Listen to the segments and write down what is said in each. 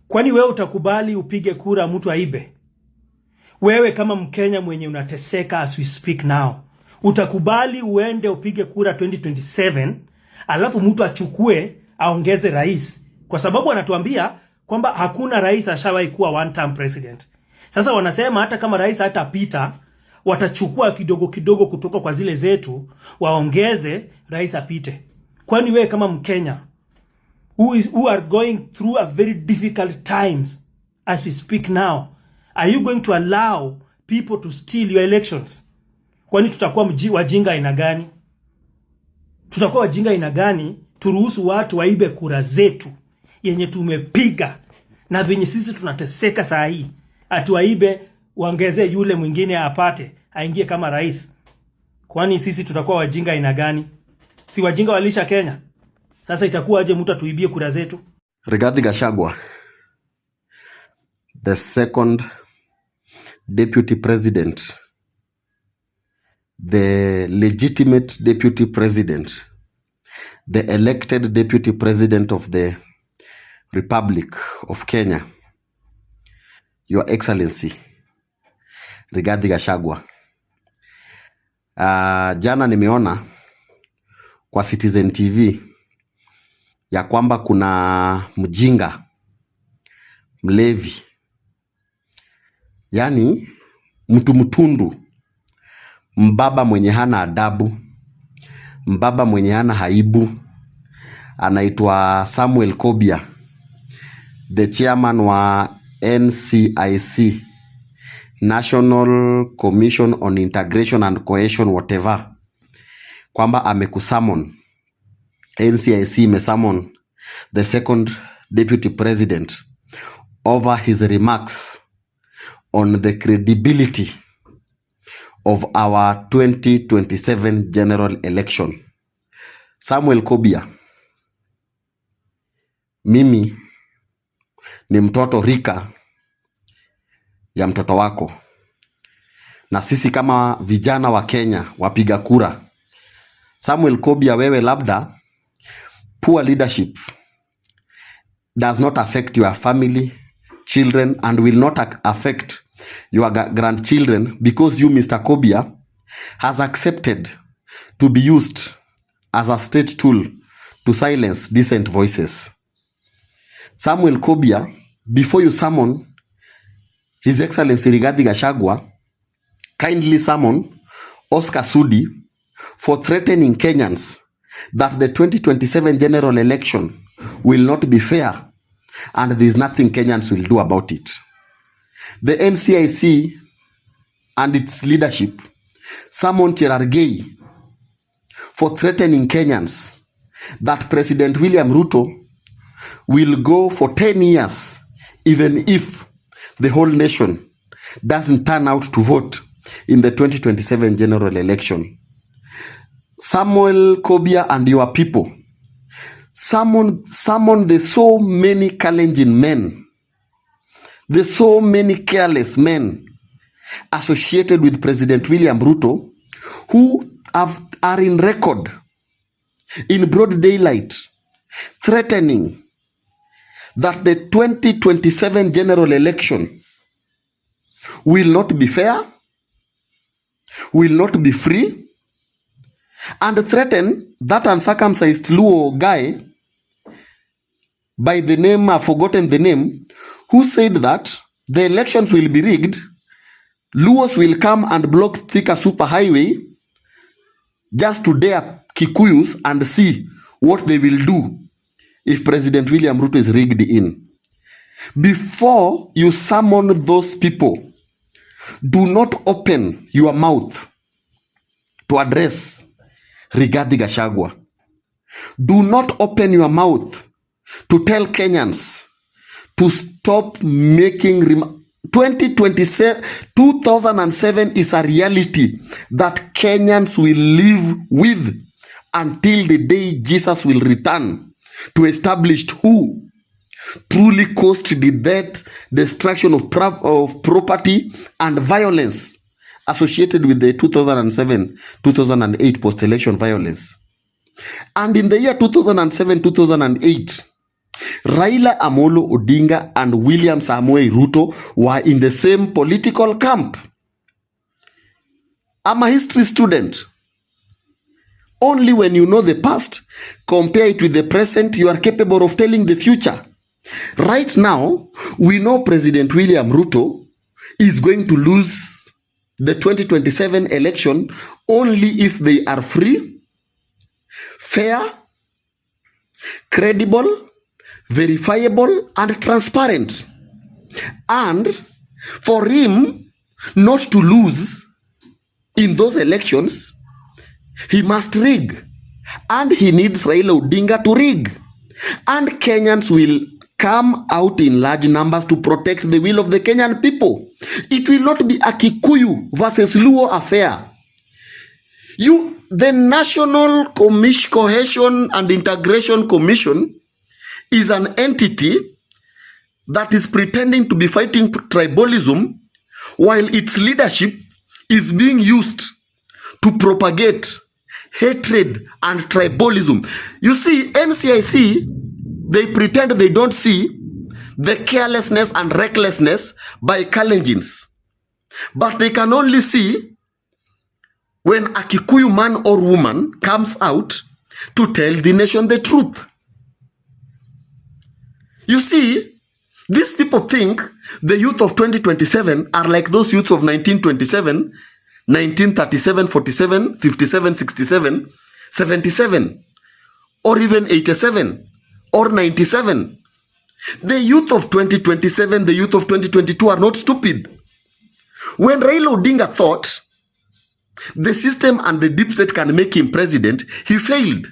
Kwani wewe utakubali upige kura mtu aibe? Wewe kama Mkenya mwenye unateseka as we speak now, utakubali uende upige kura 2027 alafu mtu achukue aongeze rais? Kwa sababu anatuambia kwamba hakuna rais ashawahi kuwa one term president. Sasa wanasema hata kama rais hatapita, watachukua kidogo kidogo kutoka kwa zile zetu waongeze rais apite. Kwani wewe kama Mkenya who are going through a very difficult times as we speak now, are you going to allow people to steal your elections? Kwani tutakuwa wajinga aina gani? Tutakuwa wajinga aina gani turuhusu watu waibe kura zetu yenye tumepiga na venye sisi tunateseka saa hii? Ati waibe waongeze yule mwingine apate aingie kama rais. Kwani sisi tutakuwa wajinga aina gani? Si wajinga walisha Kenya. Sasa itakuwa aje mtu atuibie kura zetu? Rigathi Gachagua, the second deputy president, the legitimate deputy president, the elected deputy president of the Republic of Kenya, Your Excellency Rigathi Gachagua. Jana nimeona kwa Citizen TV ya kwamba kuna mjinga mlevi, yani mtu mtundu, mbaba mwenye hana adabu, mbaba mwenye hana haibu, anaitwa Samuel Kobia, the chairman wa NCIC, National Commission on Integration and Cohesion whatever, kwamba amekusummon. NCIC imesummon the second deputy president over his remarks on the credibility of our 2027 general election. Samuel Kobia, mimi ni mtoto rika ya mtoto wako, na sisi kama vijana wa Kenya wapiga kura. Samuel Kobia, wewe labda poor leadership does not affect your family, children, and will not affect your grandchildren, because you, Mr. Kobia, has accepted to be used as a state tool to silence decent voices. Samuel Kobia, before you summon His Excellency Rigathi Gachagua, kindly summon Oscar Sudi for threatening Kenyans that the 2027 general election will not be fair and there is nothing Kenyans will do about it. The NCIC and its leadership summoned Cherargei for threatening Kenyans that President William Ruto will go for 10 years even if the whole nation doesn't turn out to vote in the 2027 general election. Samuel Kobia and your people, summon the so many challenging men, the so many careless men associated with President William Ruto, who are in record in broad daylight threatening that the 2027 general election will not be fair, will not be free, and threaten that uncircumcised Luo guy by the name, I've forgotten the name, who said that the elections will be rigged, Luos will come and block Thika super highway just to dare Kikuyus and see what they will do if President William Ruto is rigged in. Before you summon those people, do not open your mouth to address Rigathi Gachagua. Do not open your mouth to tell Kenyans to stop making 2007 is a reality that Kenyans will live with until the day Jesus will return to establish who truly caused the death, destruction of property and violence associated with the 2007-2008 post-election violence. And in the year 2007-2008, Raila Amolo Odinga and William Samoei Ruto were in the same political camp. I'm a history student. Only when you know the past, compare it with the present, you are capable of telling the future. Right now, we know President William Ruto is going to lose the 2027 election only if they are free, fair, credible, verifiable, and transparent. And for him not to lose in those elections, he must rig. And he needs Raila Odinga to rig. And Kenyans will come out in large numbers to protect the will of the Kenyan people. It will not be a Kikuyu versus Luo affair. The National Cohesion and Integration Commission is an entity that is pretending to be fighting tribalism while its leadership is being used to propagate hatred and tribalism. You see, NCIC, they pretend they don't see the carelessness and recklessness by Kalenjins. But they can only see when a Kikuyu man or woman comes out to tell the nation the truth. You see, these people think the youth of 2027 are like those youths of 1927, 1937, 47, 57, 67, 77, or even 87, or 97. The youth of 2027, the youth of 2022 are not stupid. When Raila Odinga thought the system and the deep state can make him president, he failed.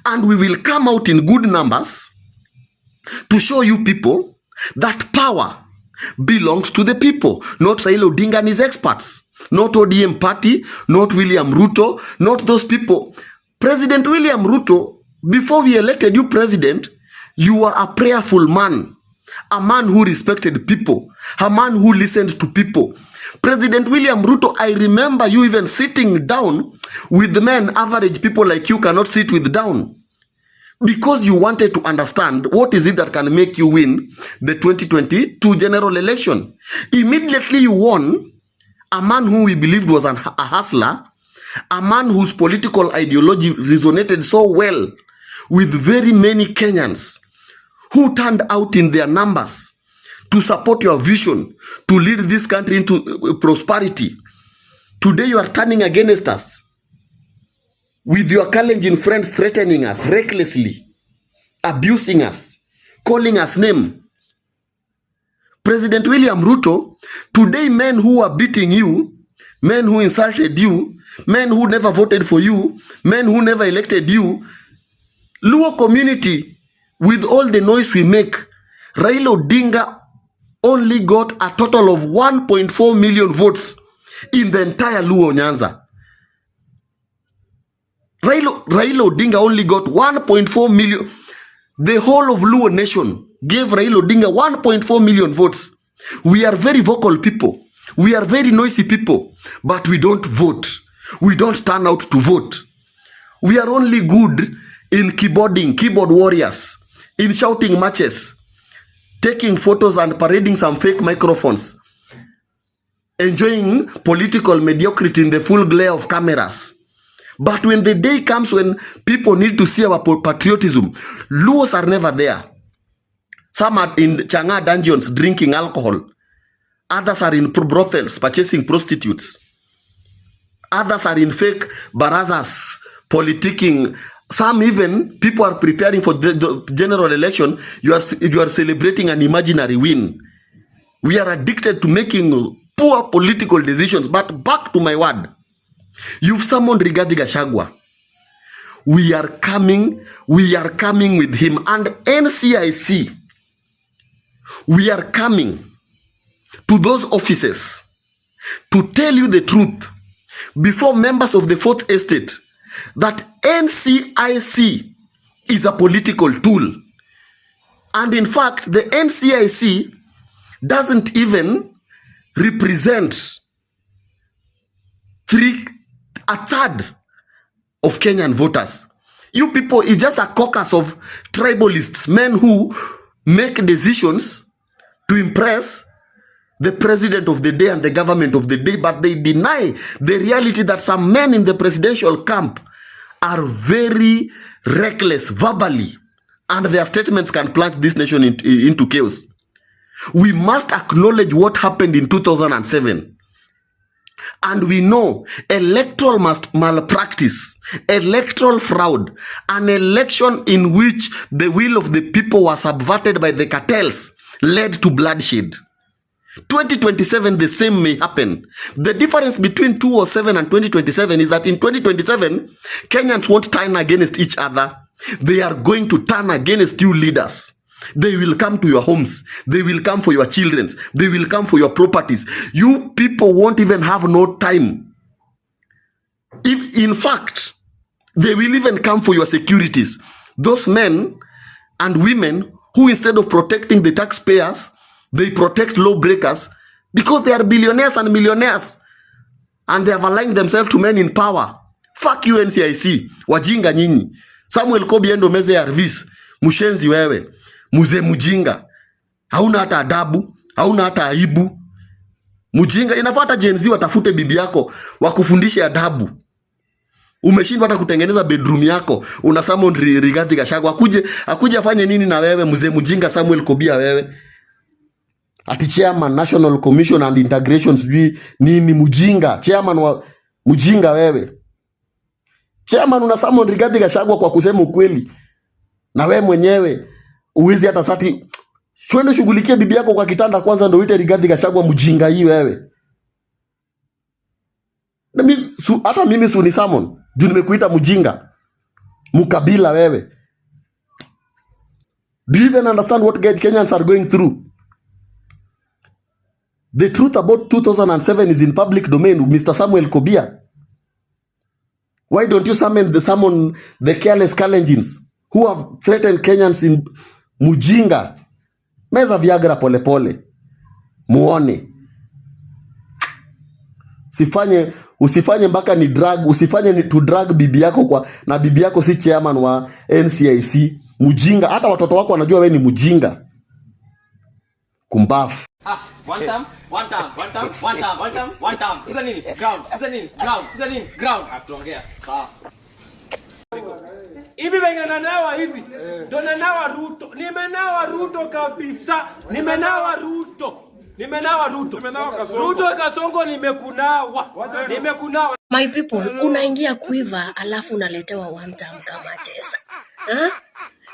And we will come out in good numbers to show you people that power belongs to the people, not Raila Odinga and his experts, not ODM party, not William Ruto, not those people. President William Ruto, before we elected you president, you were a prayerful man, a man who respected people, a man who listened to people. President William Ruto, I remember you even sitting down with the men average people like you cannot sit with down, because you wanted to understand what is it that can make you win the 2022 general election. Immediately you won a man whom we believed was a hustler, a man whose political ideology resonated so well with very many Kenyans who turned out in their numbers to support your vision, to lead this country into prosperity. Today you are turning against us with your Kalenjin friends threatening us recklessly, abusing us, calling us names. President William Ruto, today men who are beating you, men who insulted you, men who never voted for you, men who never elected you, Luo community, with all the noise we make, Raila Odinga only got a total of 1.4 million votes in the entire Luo Nyanza. Raila Odinga only got 1.4 million. The whole of Luo nation gave Raila Odinga 1.4 million votes. We are very vocal people. We are very noisy people, but we don't vote. We don't turn out to vote. We are only good in keyboard warriors, in shouting matches, taking photos and parading some fake microphones, enjoying political mediocrity in the full glare of cameras. But when the day comes when people need to see our patriotism, Luos are never there. Some are in Changa dungeons drinking alcohol. Others are in brothels purchasing prostitutes. Others are in fake barazas politicking. Some even people are preparing for the general election. You are celebrating an imaginary win. We are addicted to making poor political decisions. But back to my word. You've summoned Rigathi Gachagua. We are coming with him. And NCIC, we are coming to those offices to tell you the truth before members of the Fourth Estate that NCIC is a political tool. And in fact, the NCIC doesn't even represent a third of Kenyan voters. You people is just a caucus of tribalists, men who make decisions to impress the president of the day and the government of the day, but they deny the reality that some men in the presidential camp are very reckless verbally, and their statements can plunge this nation into chaos. We must acknowledge what happened in 2007. And we know electoral malpractice, electoral fraud, an election in which the will of the people was subverted by the cartels led to bloodshed. 2027, the same may happen. The difference between 2007 and 2027 is that in 2027, Kenyans won't turn against each other. They are going to turn against you leaders. They will come to your homes. They will come for your children. They will come for your properties. You people won't even have no time. If, in fact, they will even come for your securities. Those men and women who, instead of protecting the taxpayers, they protect lawbreakers because they are billionaires and millionaires. And they have aligned themselves to men in power. Fuck you NCIC. Wajinga nyinyi. Samuel Kobi endo meze ya Arvis. Mushenzi wewe. Muze mujinga. Hauna hata adabu. Hauna hata aibu. Mujinga. Inafuata Gen Z watafute bibi yako wakufundishe adabu. Umeshindwa hata kutengeneza bedroom yako. Una summon Rigathi Gachagua. Akuje afanye nini na wewe muze mujinga Samuel Kobia wewe? Ati chairman National Commission and Integration sijui nini mujinga. Chairman wa mujinga wewe. Chairman una summon Rigathi Gachagua kwa kusema ukweli. Na wewe mwenyewe uwezi hata sati shwende shughulikie bibi yako kwa kitanda kwanza ndio uite Rigathi Gachagua mujinga hii wewe. Na mimi hata mimi ni summon. Juu nimekuita mujinga. Mukabila wewe. Do you even understand what Kenyans are going through? The truth about 2007 is in public domain, Mr. Samuel Kobia. Why don't you summon the careless Kalenjins who have threatened Kenyans in mujinga? Meza Viagra pole pole. Muone. Usifanye mpaka ni drag, usifanye ni to drag bibi yako kwa, na bibi yako si chairman wa NCIC. Mujinga, hata watoto wako wanajua wewe ni mujinga. Kumbafu. One time. Sasa nini? Ground. Hatuongea. Sawa. Hivi wenye nanawa hivi. Ndio nanawa Ruto. Nimenawa Ruto kabisa. Nimenawa Ruto. Ruto Kasongo nimekunawa. My people, unaingia kuiva alafu unaletewa one time kama chesa.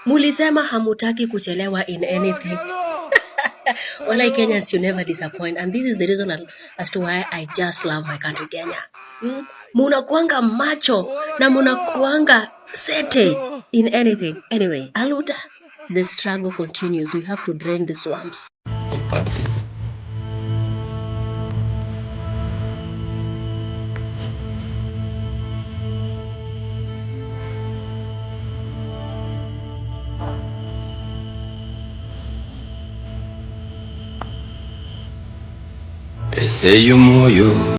Mulisema hamutaki kuchelewa in anything. Well, Kenyans, you never disappoint. And this is the reason as to why I just love my country, Kenya. Munakuanga macho na munakuanga sete in anything. Anyway, Aluta, the struggle continues. We have to drain the swamps. Ese moyo